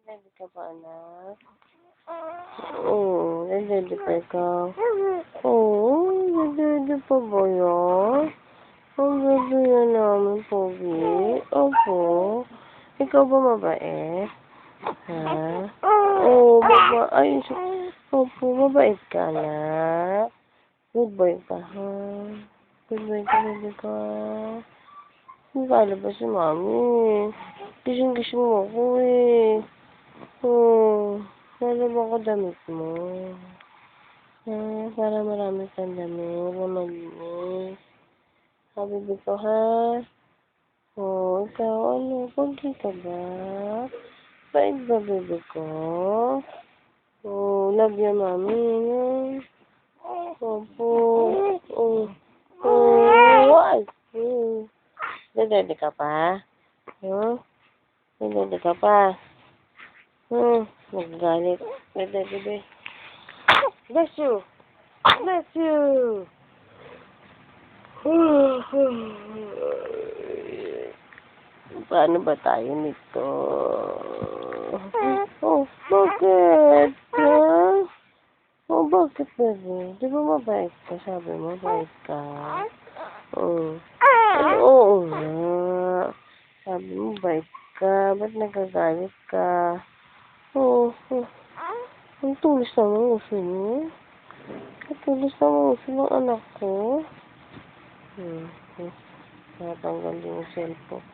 Ready ka ba, anak? Oo, ready pa ikaw? Oo, ready pa ba yan? Ang ready yan namin, Pogi. Opo. Ikaw ba mabait? Ha? Oo, ay, opo, mabait ka, anak. Good boy ka, ha? Good boy ka, baby ka. Hindi ka alabas si mami. Gising-gising mo ako, eh. Oo. Lalabang ko damit mo. Para marami kang damit na malinis. Habibi ko, ha? Oo, ikaw, ano? Pogi ka ba? Bait ba, baby ko? Oo, love you, mami. Opo. Oo. Oo. Ay. Dadali ka pa? Dadali ka pa? Nagagalit. Dadali. Bless you. Bless you. Paano ba tayo nito? Oh, bakit? Ha? Oh, bakit ba? Di ba mabait ka? Sabi mo, mabait ka. Oo. Oo nga. Sabi mo, mabait ka. Ba't nagagalit ka? Oo. Ang tulis na ng uso niyo. Ang tulis na ng uso ng anak ko. Natanggal din yung cellphone.